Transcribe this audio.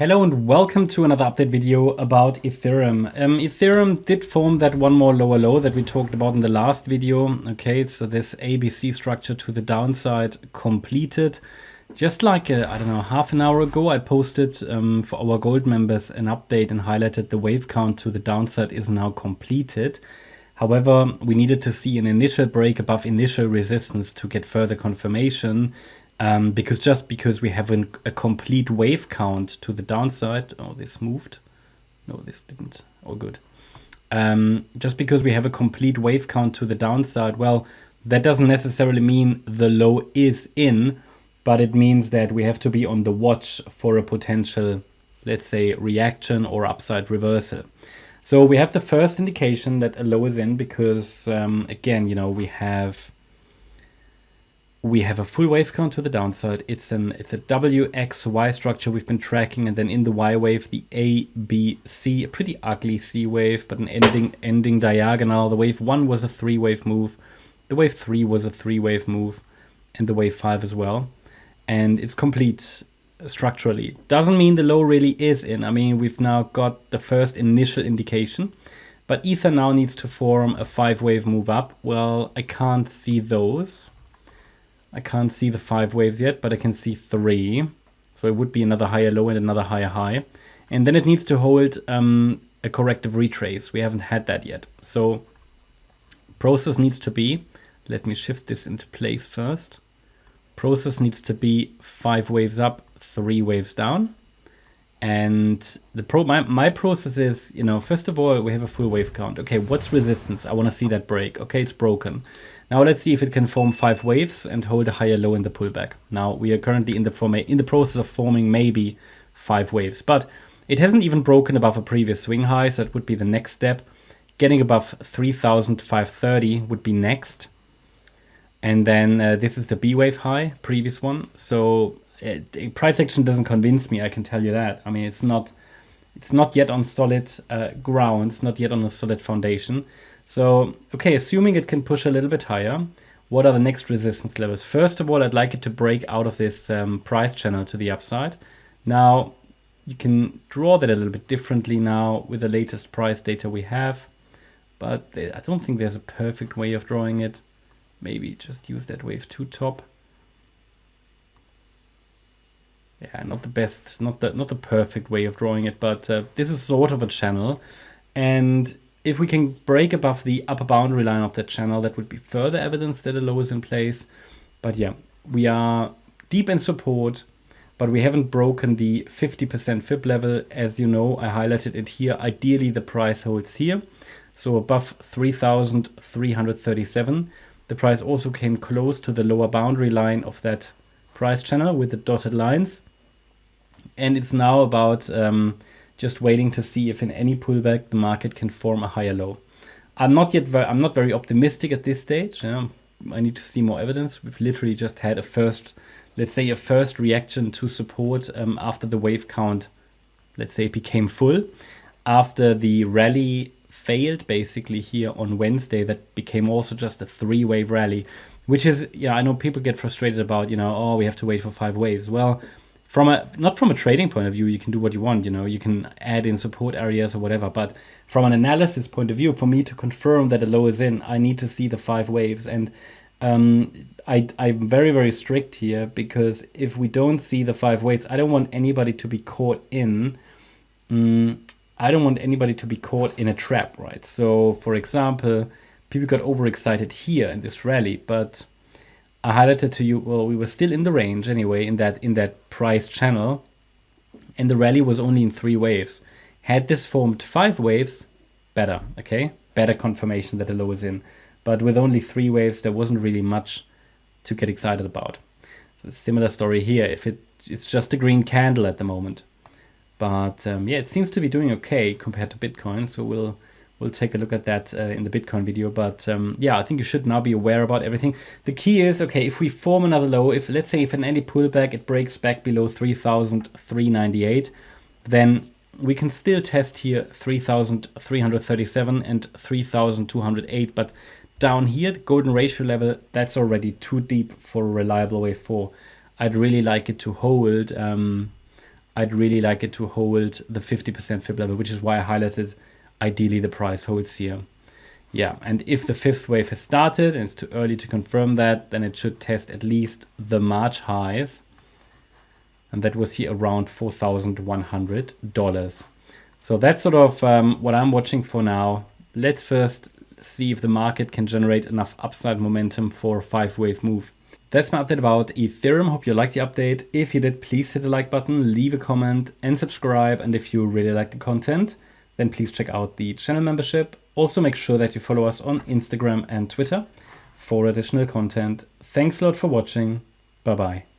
Hello and welcome to another update video about Ethereum. Ethereum did form that one more lower low that we talked about in the last video. Okay, so this ABC structure to the downside completed. Just like, I don't know, half an hour ago, I posted for our gold members an update and highlighted the wave count to the downside is now completed. However, we needed to see an initial break above initial resistance to get further confirmation. Because we have a complete wave count to the downside. Oh, this moved. No, this didn't. Oh, good. Just because we have a complete wave count to the downside, well, that doesn't necessarily mean the low is in, but it means that we have to be on the watch for a potential, let's say, reaction or upside reversal. So we have the first indication that a low is in because, again, you know, we have a full wave count to the downside. It's a WXY structure we've been tracking, and then in the Y wave, the ABC, a pretty ugly C wave, but an ending diagonal. The wave 1 was a 3-wave move. The wave 3 was a 3-wave move, and the wave 5 as well. And it's complete structurally. Doesn't mean the low really is in. I mean, we've now got the first initial indication, but Ether now needs to form a 5-wave move up. Well, I can't see those. I can't see the 5 waves yet, but I can see 3. So it would be another higher low and another higher high. And then it needs to hold a corrective retrace. We haven't had that yet. So process needs to be, let me shift this into place first. Process needs to be 5 waves up, 3 waves down. And my process is, you know, first of all, we have a full wave count. Okay, what's resistance? I want to see that break. Okay, it's broken. Now let's see if it can form 5 waves and hold a higher low in the pullback. Now we are currently in the process of forming maybe 5 waves, but it hasn't even broken above a previous swing high, so it would be the next step. Getting above 3,530 would be next. And then this is the B wave high, previous one. So price action doesn't convince me, I can tell you that. I mean, it's not yet on solid ground, it's not yet on a solid foundation. So, okay, assuming it can push a little bit higher, what are the next resistance levels? First of all, I'd like it to break out of this price channel to the upside. Now, you can draw that a little bit differently now with the latest price data we have, but I don't think there's a perfect way of drawing it. Maybe just use that wave 2 top. Yeah, not the best, not the perfect way of drawing it, but this is sort of a channel. And if we can break above the upper boundary line of that channel, that would be further evidence that a low is in place. But yeah, we are deep in support, but we haven't broken the 50% fib level. As you know, I highlighted it here. Ideally, the price holds here. So above 3,337. The price also came close to the lower boundary line of that price channel with the dotted lines. And it's now about just waiting to see if in any pullback the market can form a higher low. I'm not very optimistic at this stage. I need to see more evidence. We've literally just had a first reaction to support after the wave count, let's say, became full. After the rally failed basically here on Wednesday, that became also just a 3-wave rally, which is, yeah, I know people get frustrated about, you know, oh, we have to wait for 5 waves. Well, not from a trading point of view, you can do what you want, you know, you can add in support areas or whatever, but from an analysis point of view, for me to confirm that a low is in, I need to see the 5 waves. And I'm very, very strict here, because if we don't see the 5 waves, I don't want anybody to be caught in, I don't want anybody to be caught in a trap, right? So, for example, people got overexcited here in this rally, but I highlighted to you, well, we were still in the range anyway, in that price channel, and the rally was only in 3 waves. Had this formed 5 waves, better, okay? Better confirmation that the low is in. But with only 3 waves, there wasn't really much to get excited about. So similar story here, if it's just a green candle at the moment. But yeah, it seems to be doing okay compared to Bitcoin, so we'll take a look at that in the Bitcoin video. But yeah, I think you should now be aware about everything. The key is, okay, if we form another low, if let's say if in any pullback it breaks back below 3,398, then we can still test here 3,337 and 3,208. But down here, the golden ratio level, that's already too deep for a reliable wave 4. I'd really like it to hold I'd really like it to hold the 50% fib level, which is why I highlighted ideally the price holds here. Yeah, and if the fifth wave has started and it's too early to confirm that, then it should test at least the March highs. And that was here around $4,100. So that's sort of what I'm watching for now. Let's first see if the market can generate enough upside momentum for a 5-wave move. That's my update about Ethereum. Hope you liked the update. If you did, please hit the like button, leave a comment and subscribe. And if you really like the content, then please check out the channel membership. Also make sure that you follow us on Instagram and Twitter for additional content. Thanks a lot for watching. Bye-bye.